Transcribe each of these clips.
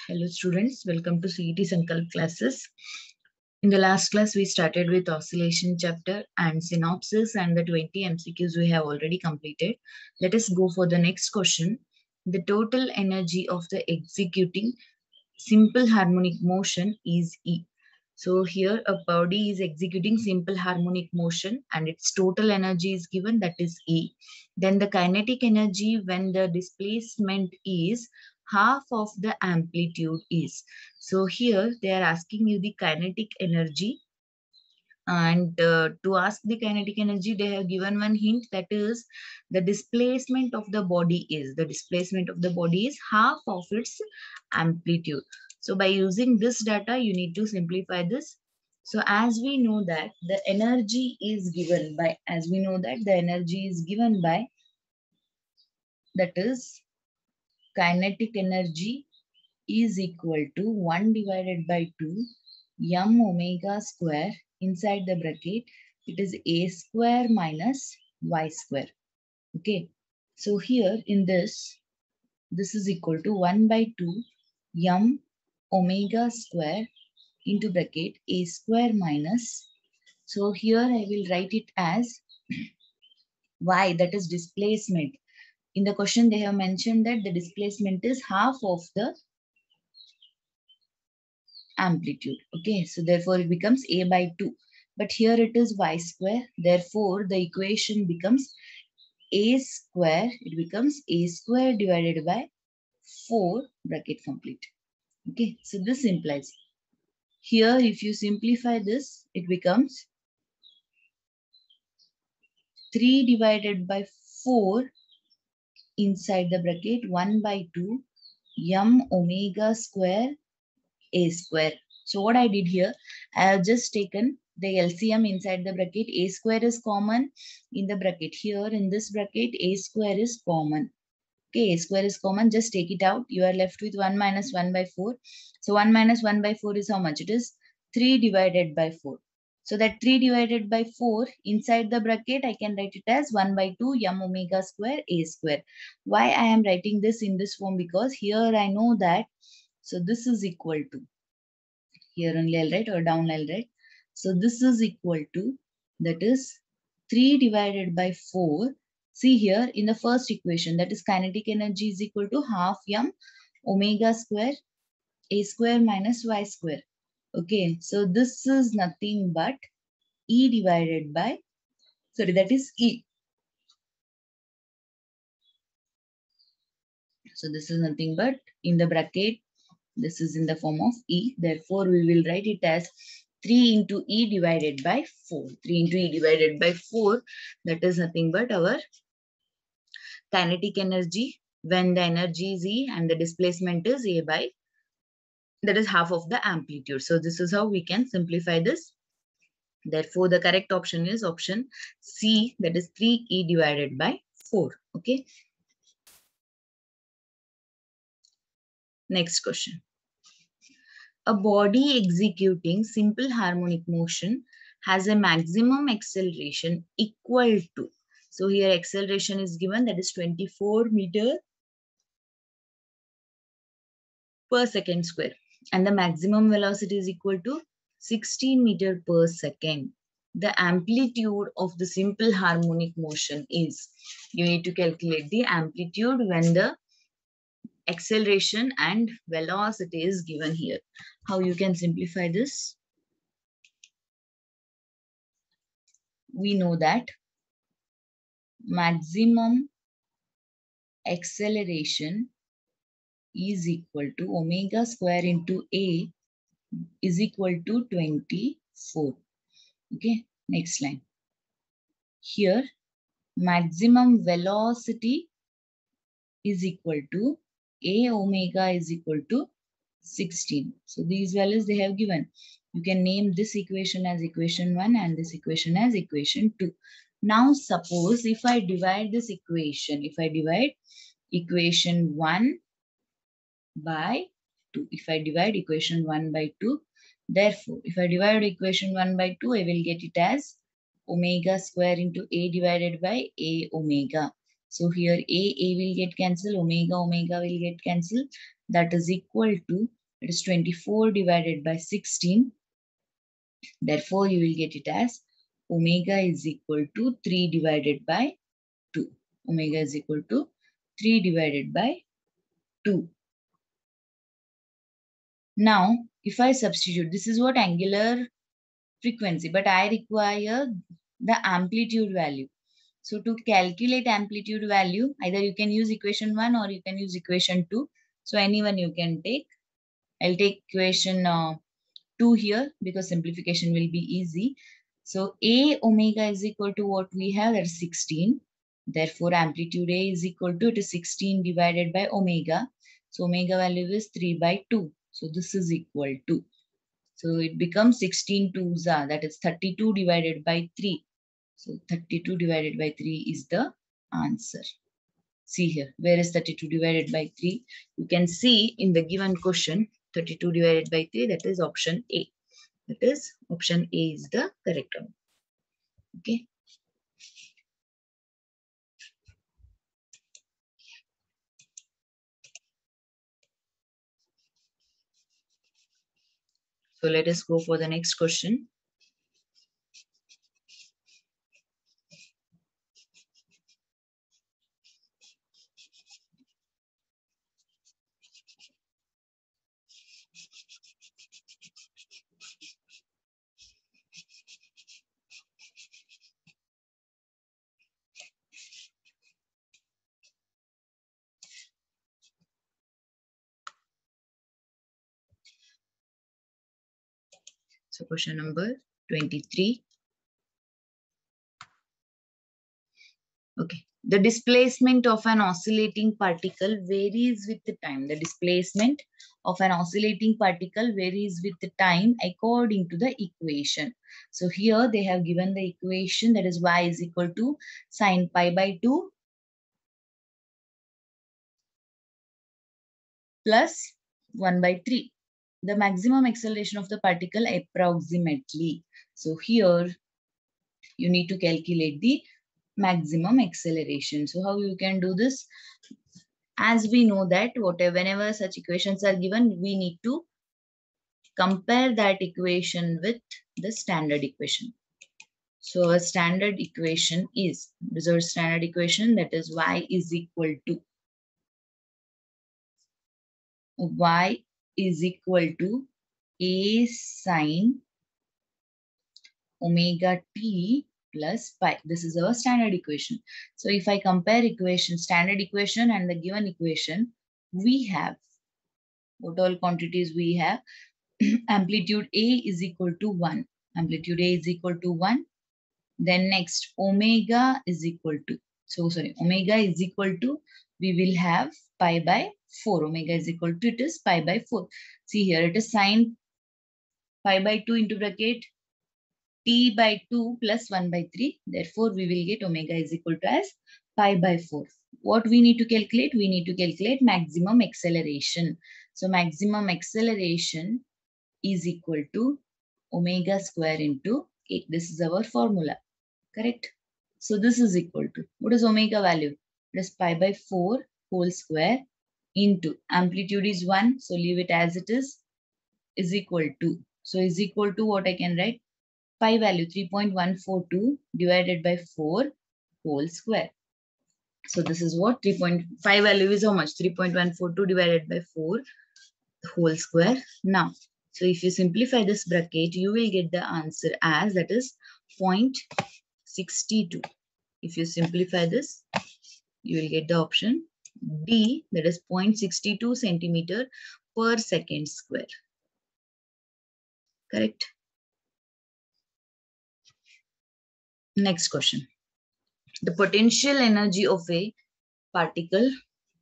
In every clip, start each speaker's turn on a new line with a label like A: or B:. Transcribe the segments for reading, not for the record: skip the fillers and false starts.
A: Hello students, welcome to CET Sankalp classes. In the last class, we started with oscillation chapter and synopsis, and the 20 MCQs we have already completed. Let us go for the next question. The total energy of the executing simple harmonic motion is E. So here a body is executing simple harmonic motion and its total energy is given, that is E. Then the kinetic energy when the displacement is half of the amplitude is. So here they are asking you the kinetic energy, and to ask the kinetic energy they have given one hint, that is the displacement of the body is half of its amplitude. So by using this data you need to simplify this. So as we know that the energy is given by, that is kinetic energy is equal to 1 divided by 2 m omega square, inside the bracket it is a square minus y square. Okay, so here in this is equal to 1 by 2 m omega square into bracket a square minus, so here I will write it as y, that is displacement. In the question they have mentioned that the displacement is half of the amplitude. Okay, so therefore it becomes a by 2, but here it is y square, therefore the equation becomes a square, divided by 4 bracket complete. Okay, so this implies here if you simplify this it becomes 3 divided by 4 inside the bracket 1 by 2 m omega square a square. So what I did here, I have just taken the LCM inside the bracket. A square is common in the bracket. Here in this bracket, a square is common. Okay, a square is common. Just take it out. You are left with 1 minus 1 by 4. So 1 minus 1 by 4 is how much? It is 3 divided by 4. So that 3 divided by 4 inside the bracket, I can write it as 1 by 2 m omega square a square. Why I am writing this in this form? Because here I know that, so this is equal to, here only I'll write or down I'll write. So this is equal to, that is 3 divided by 4. See here in the first equation, that is kinetic energy is equal to half m omega square a square minus y square. Okay, so this is nothing but E divided by, sorry, that is E. So this is nothing but in the bracket, this is in the form of E. Therefore, we will write it as 3 into E divided by 4. 3 into E divided by 4, that is nothing but our kinetic energy when the energy is E and the displacement is A by, that is half of the amplitude. So this is how we can simplify this. Therefore, the correct option is option C, that is 3E divided by 4. Okay. Next question. A body executing simple harmonic motion has a maximum acceleration equal to, so here acceleration is given, that is 24 meter per second square, and the maximum velocity is equal to 16 meter per second. The amplitude of the simple harmonic motion is, you need to calculate the amplitude when the acceleration and velocity is given here. How you can simplify this? We know that maximum acceleration is equal to omega square into A is equal to 24. Okay, next line. Here, maximum velocity is equal to A omega is equal to 16. So these values they have given. You can name this equation as equation 1 and this equation as equation 2. Now suppose if I divide this equation, equation 1 by 2, if I divide equation 1 by 2, therefore if I divide equation 1 by 2, I will get it as omega square into A divided by A omega. So here A will get cancelled, omega will get cancelled. That is equal to It is 24 divided by 16. Therefore, you will get it as omega is equal to 3 divided by 2. Omega is equal to 3 divided by 2. Now, if I substitute, this is what angular frequency, but I require the amplitude value. So to calculate amplitude value, either you can use equation 1 or you can use equation 2. So anyone you can take. I'll take equation 2 here because simplification will be easy. So A omega is equal to what we have, that is 16. Therefore, amplitude A is equal to, it is 16 divided by omega. So omega value is 3 by 2. So this is equal to. So it becomes 16 twos are, that is 32 divided by 3. So 32 divided by 3 is the answer. See here, where is 32 divided by 3? You can see in the given question, 32 divided by 3, that is option A. That is option A is the correct one. Okay. So let us go for the next question. So question number 23. Okay. The displacement of an oscillating particle varies with the time. The displacement of an oscillating particle varies with the time according to the equation. So here they have given the equation, that is y is equal to sine pi by 2 plus 1 by 3. The maximum acceleration of the particle approximately. So here you need to calculate the maximum acceleration. So how you can do this? As we know that whenever such equations are given, we need to compare that equation with the standard equation. So a standard equation is, this is our standard equation, that is y is equal to a sine omega t plus pi. This is our standard equation. So if I compare standard equation and the given equation, we have what all quantities we have. Amplitude A is equal to 1. Amplitude A is equal to 1. Then next, omega is equal to, omega is equal to, we will have pi by 4. Omega is equal to, it is pi by 4. See here, it is sine pi by 2 into bracket t by 2 plus 1 by 3. Therefore, we will get omega is equal to as pi by 4. What we need to calculate? We need to calculate maximum acceleration. So maximum acceleration is equal to omega square into a. This is our formula, correct? So this is equal to, what is omega value? It is pi by 4 whole square into amplitude is 1. So leave it as it is equal to. So is equal to what I can write? Pi value 3.142 divided by 4 whole square. So this is what 3.5 value is how much? 3.142 divided by 4 whole square. Now, so if you simplify this bracket, you will get the answer as, that is 0.62. If you simplify this, you will get the option D, that is 0.62 centimeter per second square. Correct? Next question. The potential energy of a particle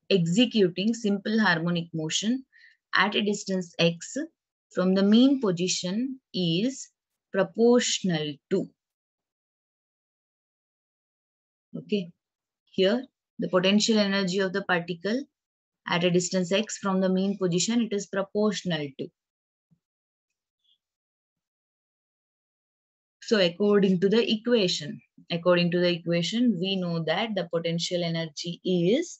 A: executing simple harmonic motion at a distance x from the mean position is proportional to. Okay. Here, the potential energy of the particle at a distance x from the mean position, it is proportional to. So according to the equation, we know that the potential energy is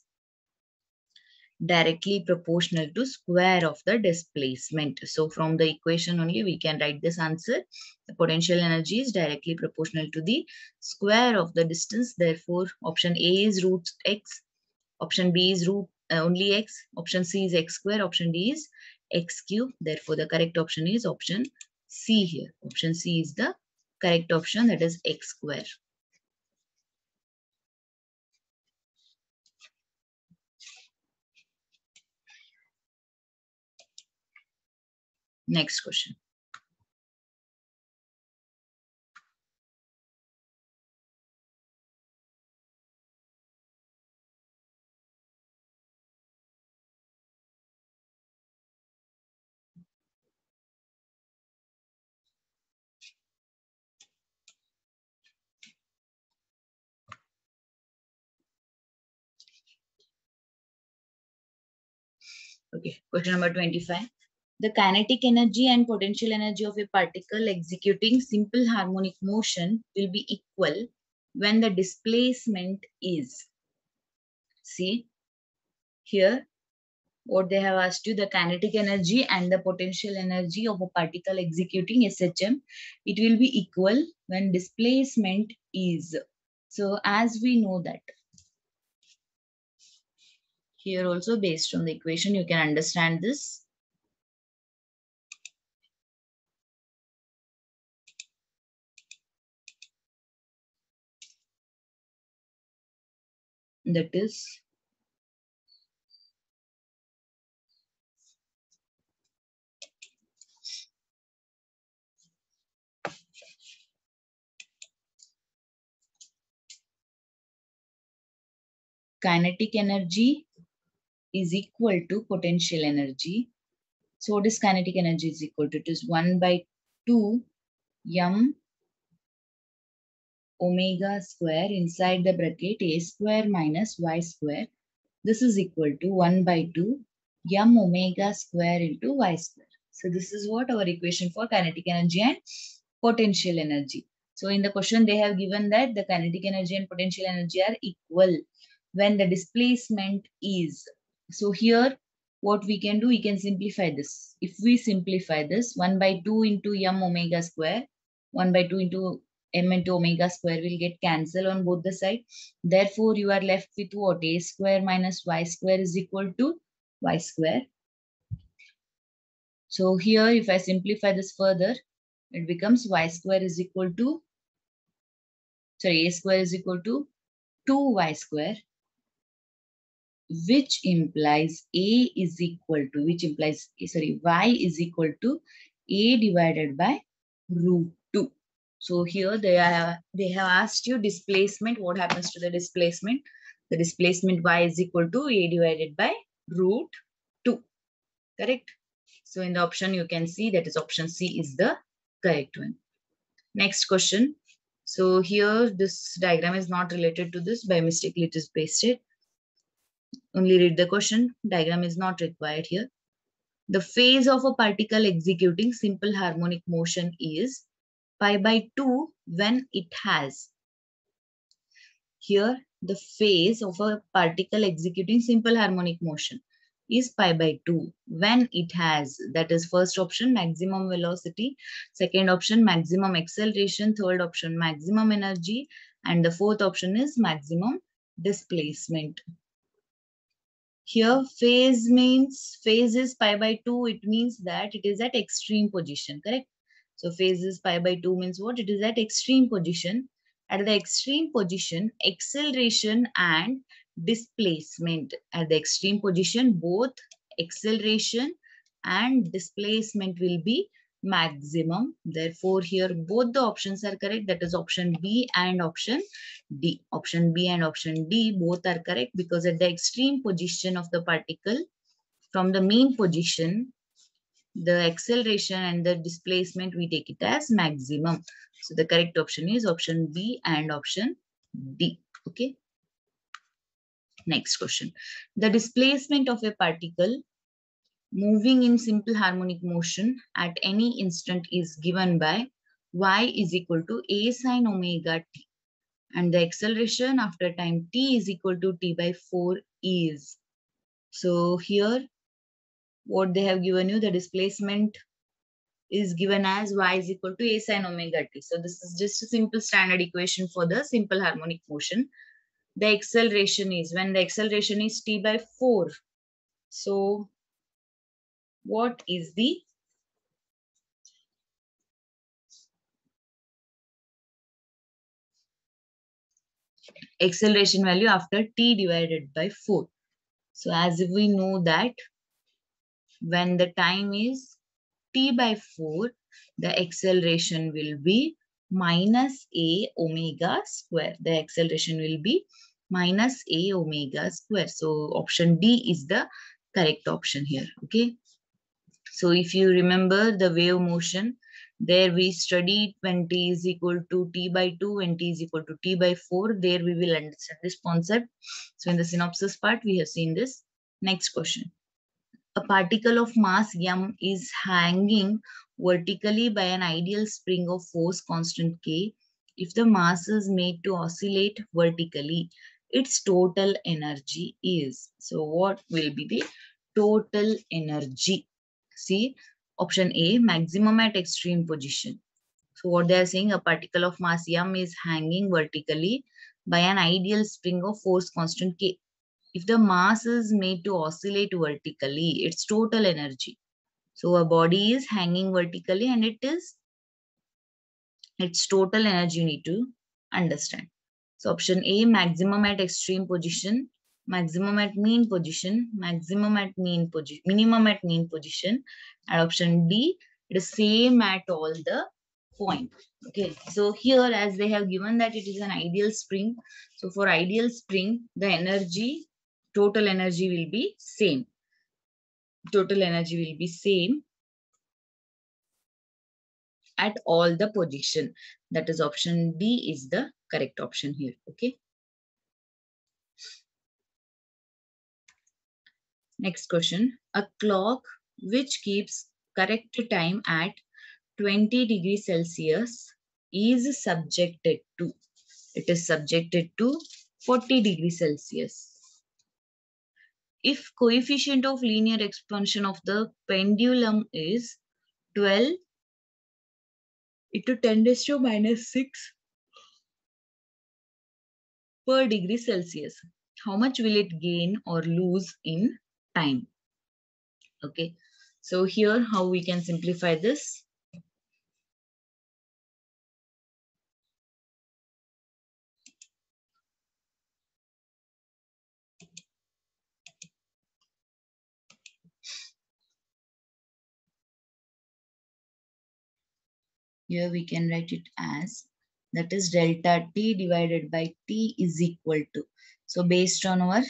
A: directly proportional to square of the displacement. So from the equation only we can write this answer. The potential energy is directly proportional to the square of the distance. Therefore, option A is root x, option B is root only x, option C is x square, option D is x cube. Therefore, the correct option is option C here. Option C is the correct option, that is x square. Next question. Okay, question number 25. The kinetic energy and potential energy of a particle executing simple harmonic motion will be equal when the displacement is. See, here what they have asked you, the kinetic energy and the potential energy of a particle executing SHM, it will be equal when displacement is. So as we know that, here also based on the equation, you can understand this. That is kinetic energy is equal to potential energy. So what is kinetic energy is equal to? It is 1 by 2 m omega square inside the bracket a square minus y square. This is equal to 1 by 2 m omega square into y square. So this is what our equation for kinetic energy and potential energy. So in the question they have given that the kinetic energy and potential energy are equal when the displacement is. So here what we can do, we can simplify this. If we simplify this, 1 by 2 into m omega square, 1 by 2 into m into omega square will get cancelled on both the sides. Therefore, you are left with what? A square minus y square is equal to y square. So here, if I simplify this further, it becomes y square is equal to, sorry, a square is equal to 2y square, which implies a is equal to, which implies, sorry, y is equal to a divided by root 2. So here they have asked you displacement. What happens to the displacement? The displacement y is equal to a divided by root 2. Correct? So in the option you can see that is option C is the correct one. Next question. So here this diagram is not related to this. By mistake it is pasted. Only read the question. Diagram is not required here. The phase of a particle executing simple harmonic motion is pi by 2 when it has. Here, the phase of a particle executing simple harmonic motion is pi by 2 when it has, that is first option, maximum velocity, second option, maximum acceleration, third option, maximum energy, and the fourth option is maximum displacement. Here phase means, phase is pi by 2, it means that it is at extreme position, correct? So phase is pi by 2 means what? It is at extreme position. At the extreme position, acceleration and displacement. At the extreme position, both acceleration and displacement will be maximum. Therefore, here both the options are correct. That is option B and option D. Option B and option D both are correct because at the extreme position of the particle, from the mean position, the acceleration and the displacement, we take it as maximum. So the correct option is option B and option D. Okay. Next question. The displacement of a particle moving in simple harmonic motion at any instant is given by y is equal to a sine omega t. And the acceleration after time t is equal to t by 4 is. So here, what they have given you, the displacement is given as y is equal to a sin omega t. So this is just a simple standard equation for the simple harmonic motion. The acceleration is, when the acceleration is t by 4. So what is the acceleration value after t divided by 4? So as we know that when the time is t by 4, the acceleration will be minus a omega square. The acceleration will be minus a omega square. So option D is the correct option here. Okay. So if you remember the wave motion, there we studied when t is equal to t by 2, when t is equal to t by 4. There we will understand this concept. So in the synopsis part, we have seen this. Next question. A particle of mass m is hanging vertically by an ideal spring of force constant k. If the mass is made to oscillate vertically, its total energy is. So what will be the total energy? See, option A, maximum at extreme position. So what they are saying, a particle of mass m is hanging vertically by an ideal spring of force constant k. If the mass is made to oscillate vertically, its total energy. So a body is hanging vertically and its total energy you need to understand. So option A, maximum at extreme position, maximum at mean position, maximum at mean position, minimum at mean position, and option D, it is same at all the point. Okay, so here as they have given that it is an ideal spring. So for ideal spring, the energy, total energy will be same. Total energy will be same at all the position. That is option D is the correct option here. Okay. Next question. A clock which keeps correct time at 20 degrees Celsius is subjected to. It is subjected to 40 degrees Celsius. If coefficient of linear expansion of the pendulum is 12 into 10 raised to minus 6 per degree Celsius, how much will it gain or lose in time? Okay, so here how we can simplify this. Here we can write it as, that is delta T divided by T is equal to. So based on our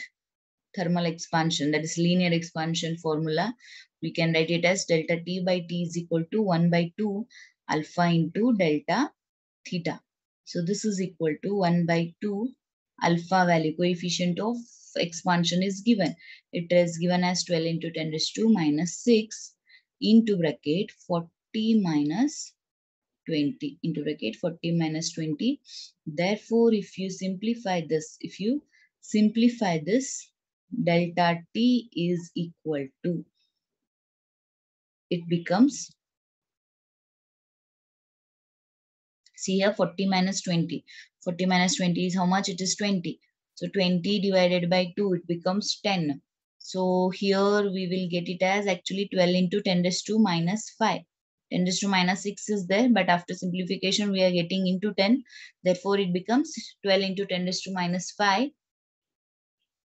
A: thermal expansion, that is linear expansion formula, we can write it as delta T by T is equal to 1 by 2 alpha into delta theta. So this is equal to 1 by 2 alpha value. Coefficient of expansion is given. It is given as 12 into 10 raised to minus 6 into bracket 40 minus 20 into bracket 40 minus 20. Therefore, if you simplify this, delta T is equal to, it becomes, see here 40 minus 20. 40 minus 20 is how much? It is 20. So 20 divided by 2, it becomes 10. So here we will get it as actually 12 into 10 raised to minus 5. 10 raised to minus 6 is there, but after simplification we are getting into 10. Therefore it becomes 12 into 10 raised to minus 5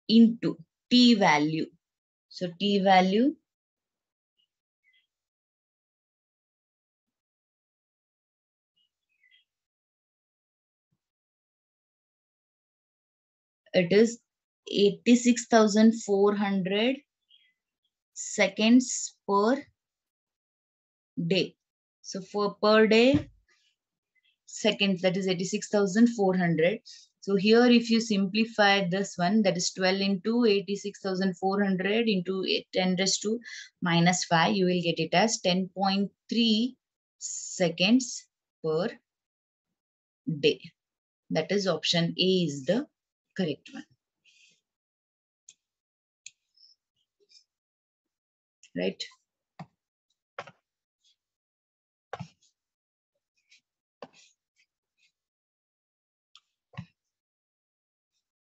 A: into T value. So T value, it is 86,400 seconds per day. So for per day seconds, that is 86,400. So here if you simplify this one, that is 12 into 86,400 into 10 raised to minus 5, you will get it as 10.3 seconds per day. That is option A is the correct one. right?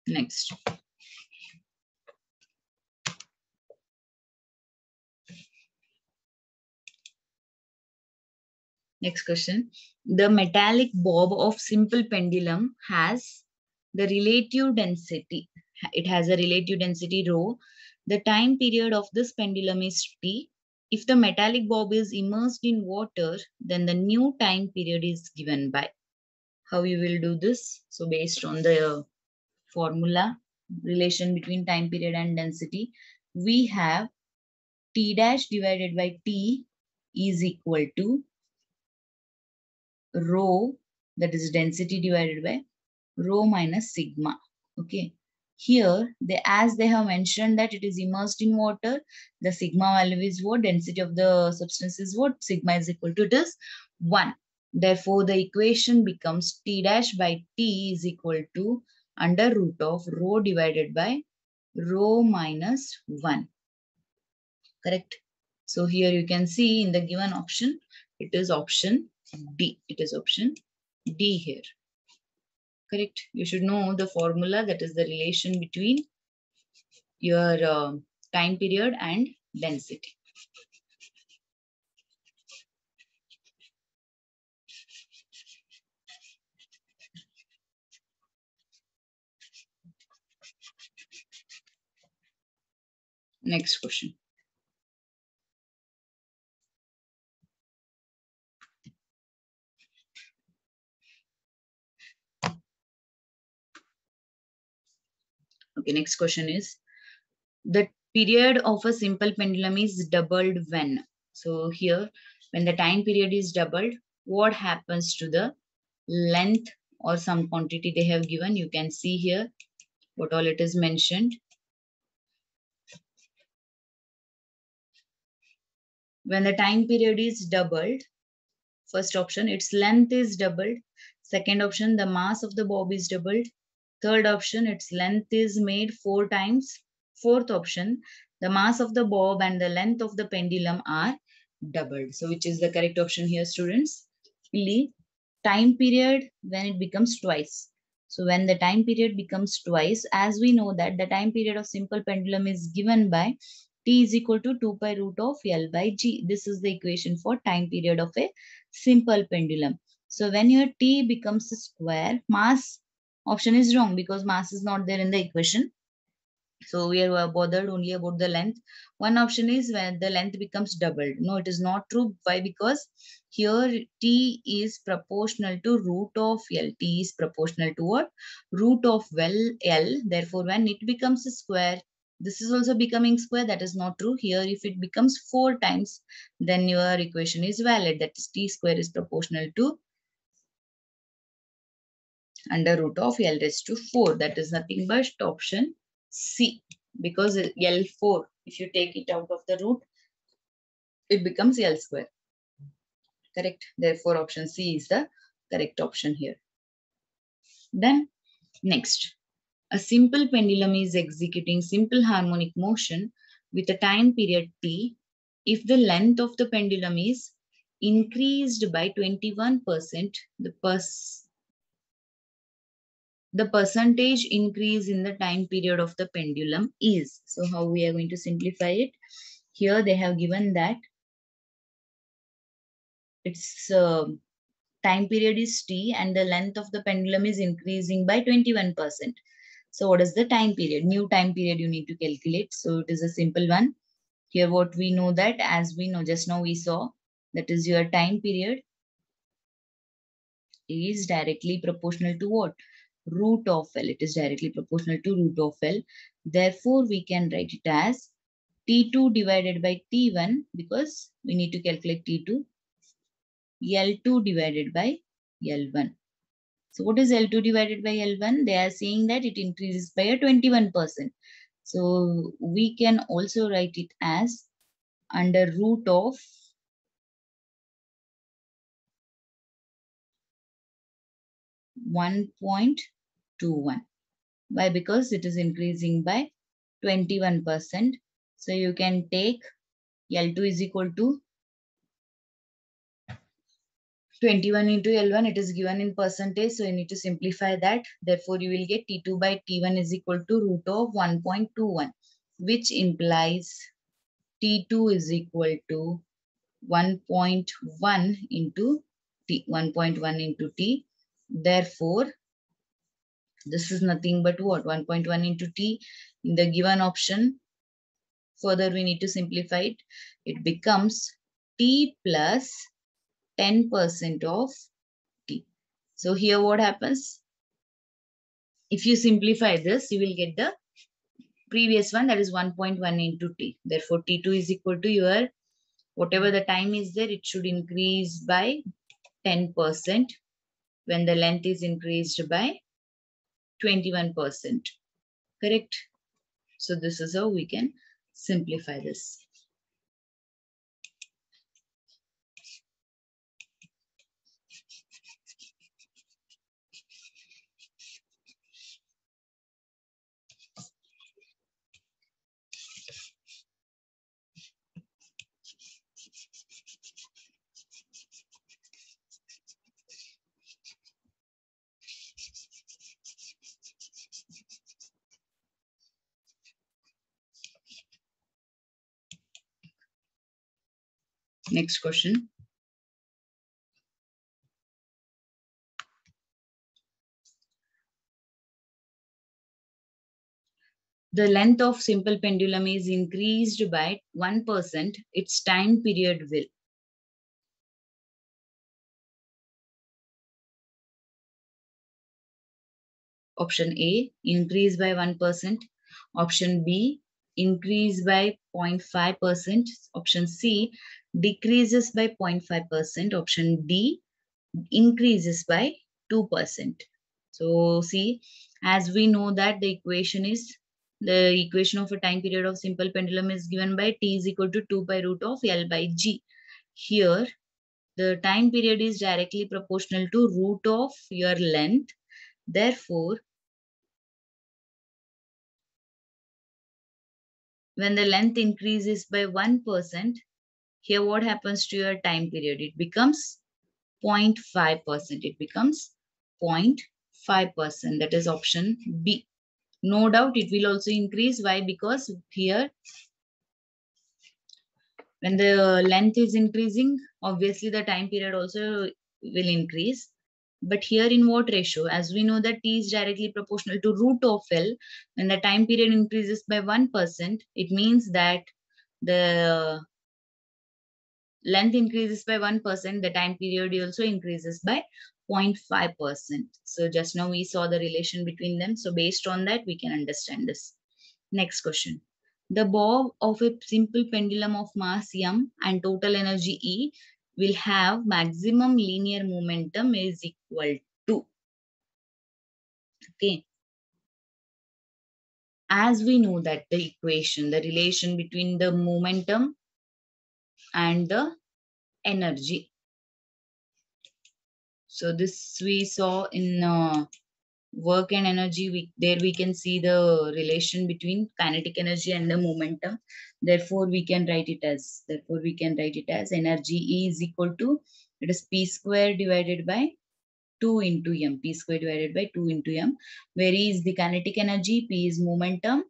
A: Next. Next question. The metallic bob of simple pendulum has the relative density. It has a relative density rho. The time period of this pendulum is t. If the metallic bob is immersed in water, then the new time period is given by. How you will do this? So based on the formula, relation between time period and density, we have t dash divided by t is equal to rho, that is density divided by rho minus sigma. Okay. Here, as they have mentioned that it is immersed in water, the sigma value is what? Density of the substance is what? Sigma is equal to, it is 1. Therefore, the equation becomes T dash by T is equal to under root of rho divided by rho minus 1. Correct? So here you can see in the given option, it is option D. It is option D here. Correct? You should know the formula, that is the relation between your time period and density. Next question. Okay, next question is, the period of a simple pendulum is doubled when? So here, when the time period is doubled, what happens to the length or some quantity they have given? You can see here what all it is mentioned. When the time period is doubled, first option, its length is doubled. Second option, the mass of the bob is doubled. Third option, its length is made 4 times. Fourth option, the mass of the bob and the length of the pendulum are doubled. So which is the correct option here, students? Really, time period when it becomes twice. So when the time period becomes twice, as we know that the time period of simple pendulum is given by t is equal to 2 pi root of L by G. This is the equation for time period of a simple pendulum. So when your t becomes a square, mass option is wrong because mass is not there in the equation. So we are bothered only about the length. One option is when the length becomes doubled. No, it is not true. Why? Because here t is proportional to root of L. T is proportional to what? Root of L. Therefore, when it becomes a square, this is also becoming square. That is not true. Here, if it becomes 4 times, then your equation is valid. That is t square is proportional to under root of L raised to 4. That is nothing but option C. Because L4, if you take it out of the root, it becomes L square. Correct? Therefore, option C is the correct option here. Then, next. A simple pendulum is executing simple harmonic motion with a time period t if the length of the pendulum is increased by 21%, the percentage increase in the time period of the pendulum is. So how we are going to simplify it? Here they have given that its time period is t and the length of the pendulum is increasing by 21%. So what is the time period? New time period you need to calculate. So it is a simple one. Here what we know that, as we know just now we saw, that is your time period is directly proportional to what? Root of L. It is directly proportional to root of L. Therefore, we can write it as T2 divided by T1 because we need to calculate T2. L2 divided by L1. So what is L2 divided by L1? They are saying that it increases by a 21%. So we can also write it as under root of 1.21. Why? Because it is increasing by 21%. So you can take L2 is equal to 21 into L1. It is given in percentage, so you need to simplify that. Therefore, you will get T2 by T1 is equal to root of 1.21, which implies T2 is equal to 1.1 into T, 1.1 into T. Therefore, this is nothing but what? 1.1 into T. In the given option, further we need to simplify it. It becomes T plus 10% of T. So here what happens? If you simplify this, you will get the previous one, that is 1.1 into T. Therefore, T2 is equal to your, whatever the time is there, it should increase by 10% when the length is increased by 21%. Correct? So this is how we can simplify this. Next question. The length of simple pendulum is increased by 1%. Its time period will. Option A, increase by 1%. Option B, increase by 0.5%. Option C, decreases by 0.5%. Option D, increases by 2%. So see, as we know that the equation of a time period of simple pendulum is given by T is equal to 2 by root of L by G. Here, the time period is directly proportional to root of your length. Therefore, when the length increases by 1%, here what happens to your time period? It becomes 0.5%. It becomes 0.5%. That is option B. No doubt it will also increase. Why? Because here, when the length is increasing, obviously the time period also will increase. But here in what ratio? As we know that T is directly proportional to root of L. When the time period increases by 1%, it means that the length increases by 1%, the time period also increases by 0.5%. So just now we saw the relation between them. So based on that, we can understand this. Next question. The bob of a simple pendulum of mass m and total energy E will have maximum linear momentum is equal to. Okay. As we know that the equation, the relation between the momentum and the energy. So this we saw in work and energy. There we can see the relation between kinetic energy and the momentum. Therefore, we can write it as energy E is equal to, it is P square divided by 2 into m. P square divided by 2 into m. Where E is the kinetic energy, P is momentum,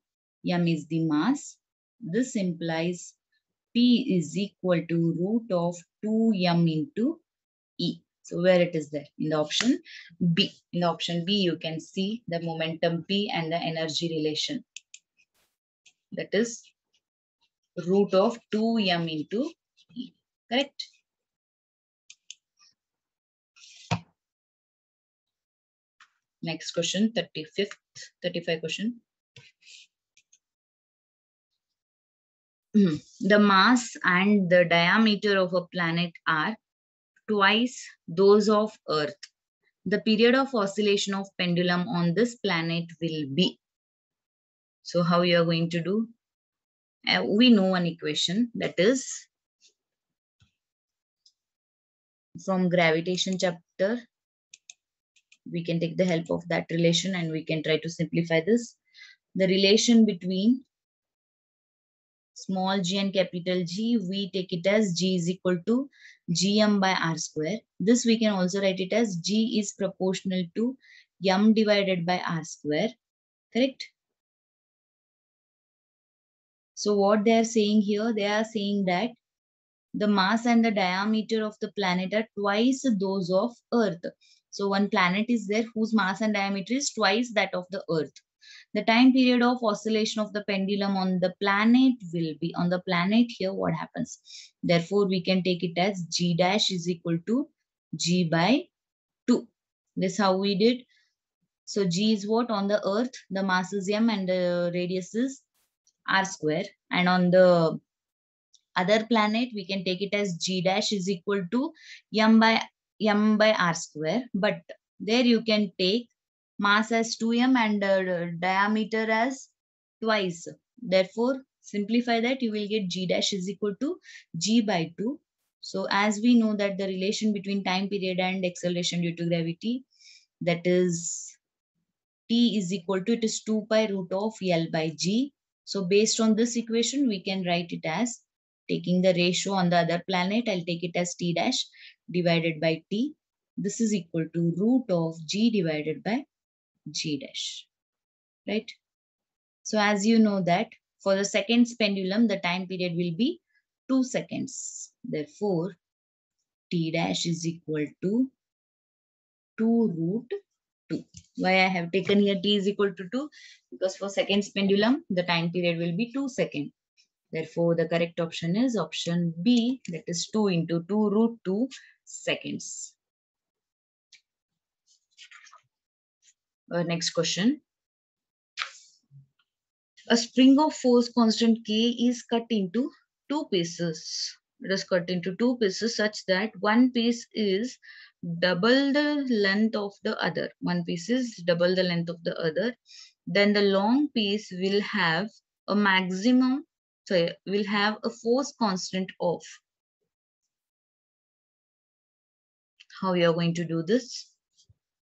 A: m is the mass. This implies P is equal to root of 2m into E. So where it is there? In the option B. In the option B, you can see the momentum P and the energy relation. That is root of 2m into E. Correct? Next question, 35 question. The mass and the diameter of a planet are twice those of Earth. The period of oscillation of pendulum on this planet will be. So how you are going to do? We know one equation, that is from gravitation chapter. We can take the help of that relation and we can try to simplify this. The relation between small g and capital G, we take it as G is equal to Gm by R square. This we can also write it as G is proportional to M divided by R square. Correct? So what they are saying here, they are saying that the mass and the diameter of the planet are twice those of Earth. So one planet is there whose mass and diameter is twice that of the Earth. The time period of oscillation of the pendulum on the planet will be, on the planet here, what happens? Therefore, we can take it as G dash is equal to G by 2. This is how we did. So G is what? On the Earth, the mass is M and the radius is R square. And on the other planet, we can take it as G dash is equal to M by R square. But there you can take mass as 2m and diameter as twice. Therefore, simplify that, you will get G dash is equal to G by 2. So as we know that the relation between time period and acceleration due to gravity, that is T is equal to, it is 2 pi root of L by G. So based on this equation, we can write it as, taking the ratio on the other planet, I'll take it as T dash divided by T. This is equal to root of G divided by G dash, right? So as you know that for the seconds pendulum, the time period will be 2 seconds. Therefore, T dash is equal to 2 root 2. Why I have taken here T is equal to 2? Because for seconds pendulum, the time period will be 2 seconds. Therefore, the correct option is option B, that is 2 into 2 root 2 seconds. Next question. A spring of force constant K is cut into 2 pieces. It is cut into 2 pieces such that one piece is double the length of the other. One piece is double the length of the other. Then the long piece will have a maximum, sorry, will have a force constant of. How we are going to do this?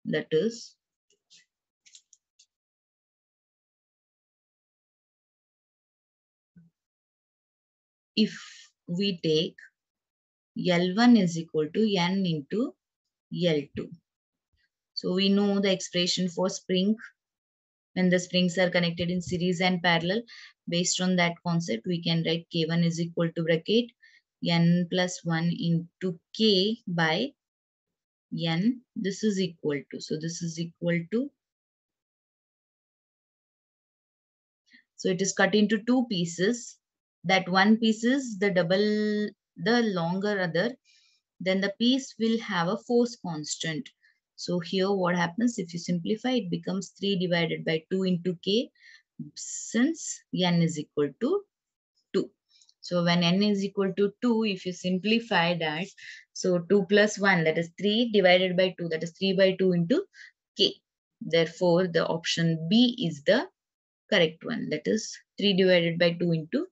A: That is, if we take L1 is equal to N into L2. So we know the expression for spring when the springs are connected in series and parallel. Based on that concept, we can write K1 is equal to bracket N plus 1 into K by N. This is equal to, so this is equal to, so it is cut into 2 pieces. That one piece is the double, the longer other. Then the piece will have a force constant. So here what happens, if you simplify, it becomes 3 divided by 2 into K, since N is equal to 2. So when N is equal to 2, if you simplify that, so 2 plus 1, that is 3 divided by 2, that is 3 by 2 into K. Therefore, the option B is the correct one. That is 3 divided by 2 into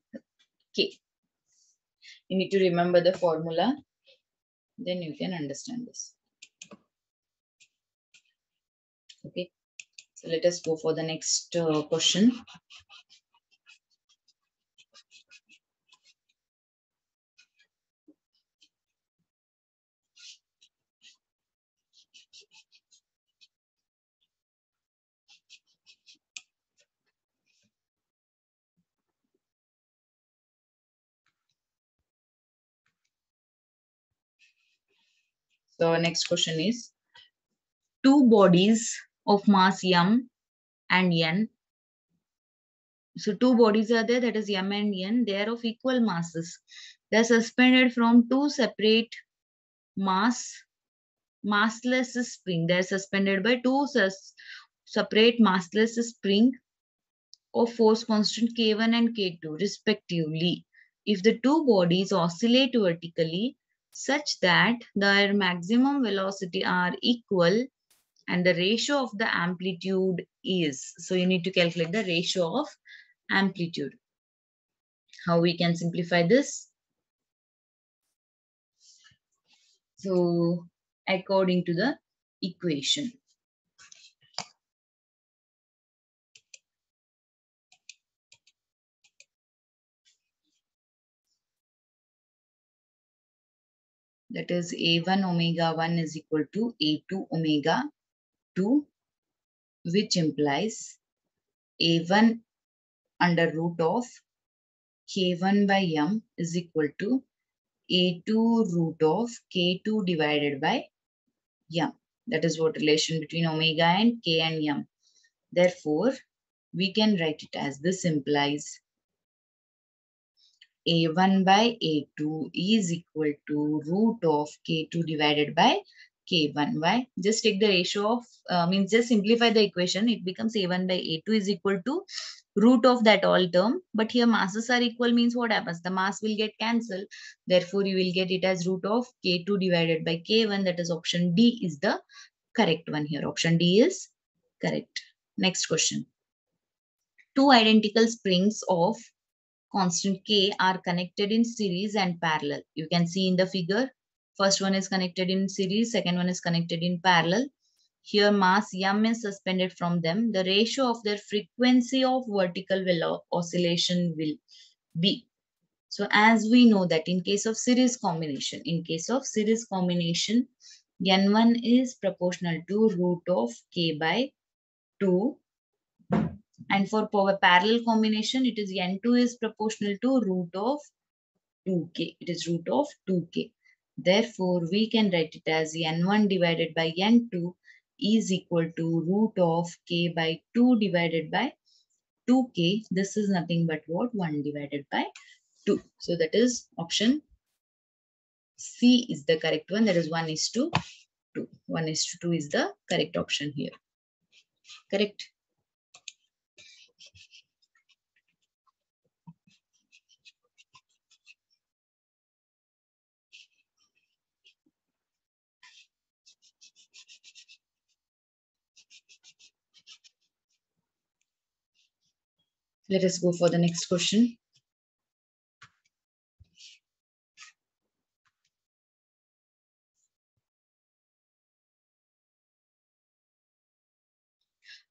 A: K. You need to remember the formula. Then you can understand this. Okay. So let us go for the next question. So next question is, two bodies of mass M and N. So two bodies are there, that is M and N. They are of equal masses. They are suspended from two separate massless spring. They are suspended by two separate massless spring of force constant K1 and K2 respectively. If the two bodies oscillate vertically such that their maximum velocity are equal and the ratio of the amplitude is, so you need to calculate the ratio of amplitude. How we can simplify this? So according to the equation. That is A1 omega 1 is equal to A2 omega 2, which implies A1 under root of K1 by M is equal to A2 root of K2 divided by M. That is what relation between omega and K and M. Therefore, we can write it as this implies A1 by A2 is equal to root of K2 divided by K1. Why? Just take the ratio of, means just simplify the equation. It becomes A1 by A2 is equal to root of that all term. But here masses are equal means what happens? The mass will get cancelled. Therefore, you will get it as root of K2 divided by K1. That is option D is the correct one here. Option D is correct. Next question. Two identical springs of constant K are connected in series and parallel. You can see in the figure, first one is connected in series, second one is connected in parallel. Here mass M is suspended from them. The ratio of their frequency of vertical oscillation will be. So as we know that in case of series combination, N1 is proportional to root of K by 2. And for parallel combination, it is N2 is proportional to root of 2k. It is root of 2k. Therefore, we can write it as N1 divided by N2 is equal to root of k by 2 divided by 2k. This is nothing but what? 1 divided by 2. So that is option C is the correct one. That is 1:2. 1:2 is the correct option here. Correct. Let us go for the next question.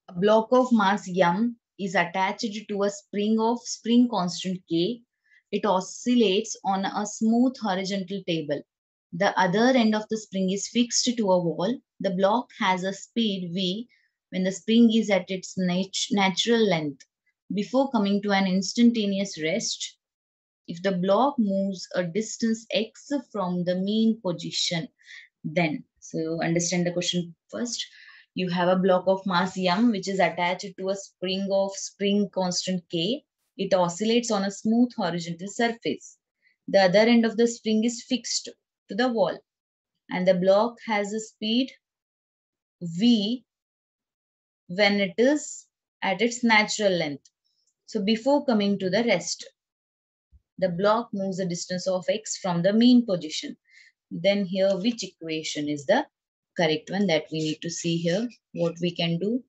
A: A block of mass M is attached to a spring constant K. It oscillates on a smooth horizontal table. The other end of the spring is fixed to a wall. The block has a speed V when the spring is at its natural length. Before coming to an instantaneous rest, if the block moves a distance x from the mean position, then, so understand the question first. You have a block of mass M which is attached to a spring constant K. It oscillates on a smooth horizontal surface. The other end of the spring is fixed to the wall and the block has a speed V when it is at its natural length. So before coming to the rest, the block moves a distance of x from the mean position. Then here, which equation is the correct one that we need to see here? What we can do?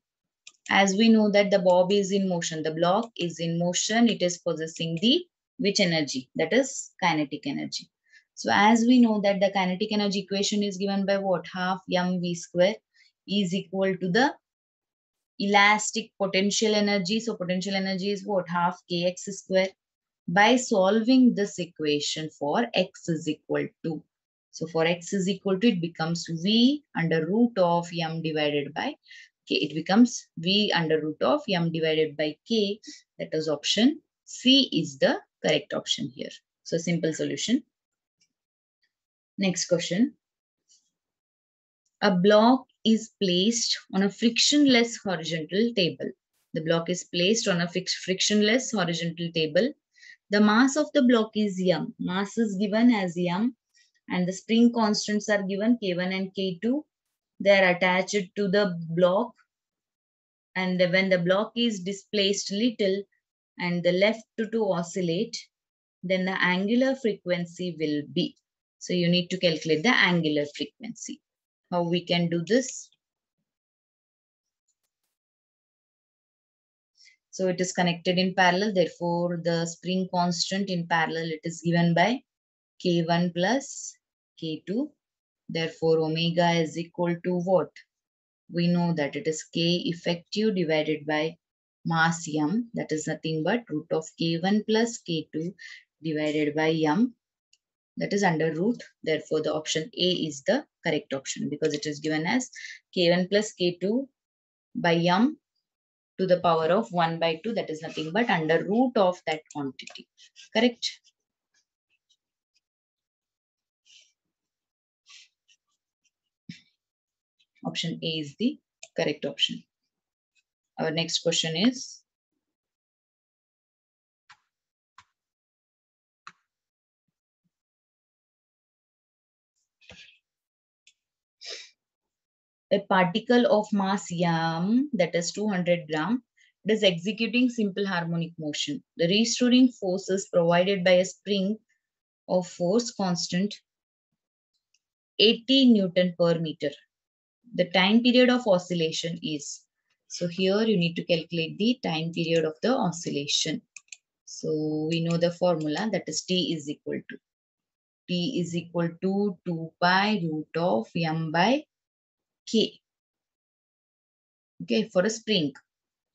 A: As we know that the bob is in motion, the block is in motion, it is possessing the which energy? That is kinetic energy. So as we know that the kinetic energy equation is given by what? Half mv square is equal to the elastic potential energy. So potential energy is what? Half kx square. By solving this equation for x is equal to, so for x is equal to, it becomes v under root of m divided by k. It becomes v under root of m divided by k. That is option C is the correct option here. So simple solution. Next question. A block is placed on a frictionless horizontal table. The block is placed on a frictionless horizontal table. The mass of the block is m. Mass is given as m and the spring constants are given K1 and K2. They are attached to the block and when the block is displaced little and the left to oscillate, then the angular frequency will be. So you need to calculate the angular frequency. How we can do this? So it is connected in parallel. Therefore, the spring constant in parallel, it is given by K1 plus K2. Therefore, omega is equal to what? We know that it is K effective divided by mass M. That is nothing but root of K1 plus K2 divided by M. that is under root. Therefore, the option A is the correct option because it is given as K1 plus K2 by m to the power of 1 by 2. That is nothing but under root of that quantity. Correct? Option A is the correct option. Our next question is, a particle of mass m, that is 200 gram, is executing simple harmonic motion. The restoring force is provided by a spring of force constant 80 Newton per meter. The time period of oscillation is, so here you need to calculate the time period of the oscillation. So we know the formula, that is T is equal to 2 pi root of m by k. Okay, for a spring,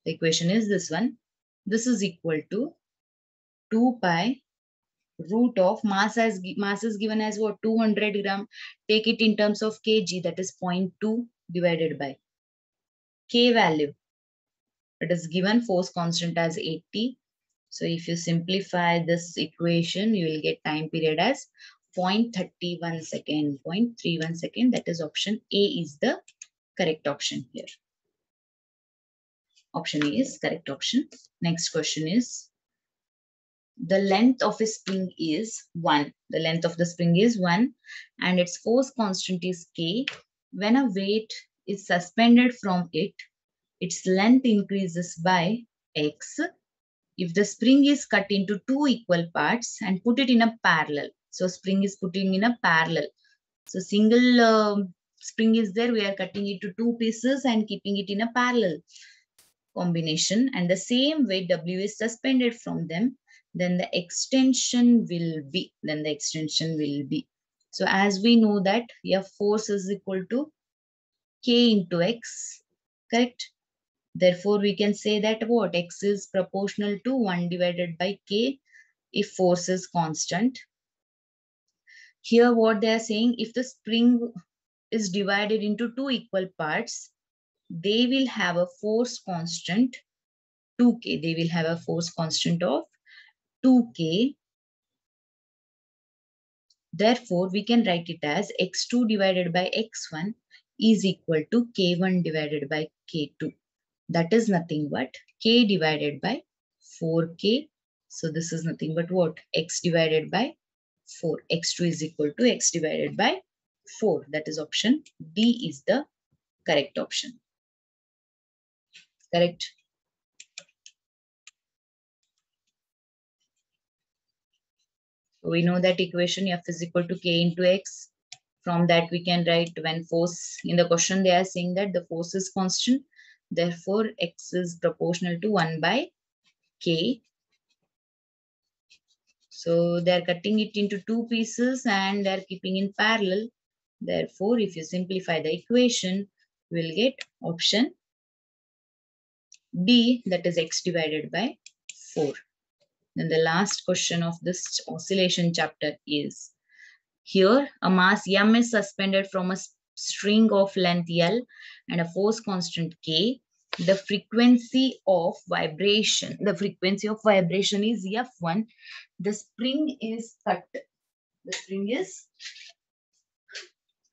A: the equation is this one. This is equal to 2 pi root of mass is given as what, 200 gram. Take it in terms of kg, that is 0.2 divided by k value. It is given force constant as 80. So if you simplify this equation, you will get time period as 0.31 second, 0.31 second. That is option A is the correct option here. Option A is correct option. Next question is, the length of a spring is 1. The length of the spring is 1 and its force constant is K. When a weight is suspended from it, its length increases by X. If the spring is cut into two equal parts and put it in a parallel. So spring is putting in a parallel. So single spring is there. We are cutting it to two pieces and keeping it in a parallel combination. And the same way W is suspended from them. Then the extension will be. So as we know that F force is equal to K into X. Correct? Therefore, we can say that what? X is proportional to 1 divided by K if force is constant. Here what they are saying, if the spring is divided into two equal parts, they will have a force constant 2K. They will have a force constant of 2K. Therefore, we can write it as X2 divided by X1 is equal to K1 divided by K2. That is nothing but K divided by 4K. So this is nothing but what? X divided by 4. X2 is equal to X divided by 4. That is option D is the correct option. Correct? So we know that equation F is equal to K into X. From that we can write, when force, in the question they are saying that the force is constant. Therefore, X is proportional to 1 by K. So they are cutting it into two pieces and they are keeping in parallel. Therefore, if you simplify the equation, we will get option D, that is X divided by 4. Then the last question of this oscillation chapter is, here a mass M is suspended from a string of length L and a force constant K. The frequency of vibration is F1. The spring is cut. The spring is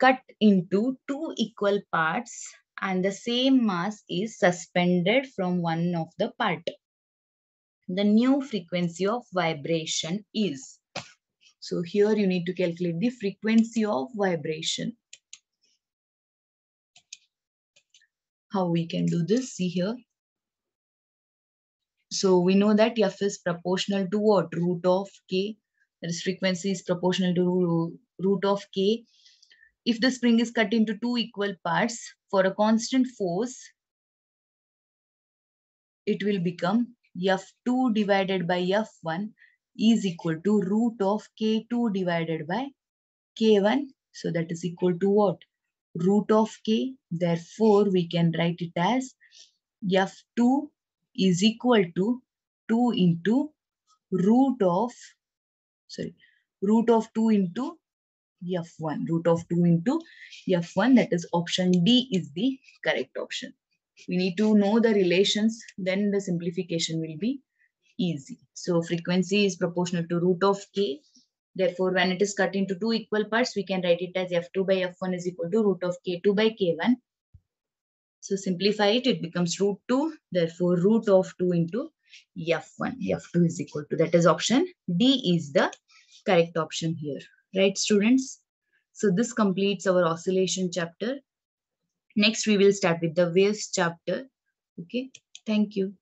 A: cut into two equal parts and the same mass is suspended from one of the part. The new frequency of vibration is. So here you need to calculate the frequency of vibration. How we can do this? See here. So we know that F is proportional to what? Root of K. That is, frequency is proportional to root of K. If the spring is cut into two equal parts for a constant force, it will become F2 divided by F1 is equal to root of K2 divided by K1. So that is equal to what? Root of K. Therefore, we can write it as F2 is equal to 2 into root of root of 2 into f1. Root of 2 into f1, that is option D is the correct option. We need to know the relations, then the simplification will be easy. So frequency is proportional to root of k. Therefore, when it is cut into two equal parts, we can write it as f2 by f1 is equal to root of k2 by k1. So simplify it, it becomes root 2. Therefore, root of 2 into f1. f2 is equal to, that is option D is the correct option here. Right, students? So this completes our oscillation chapter. Next, we will start with the waves chapter. Okay, thank you.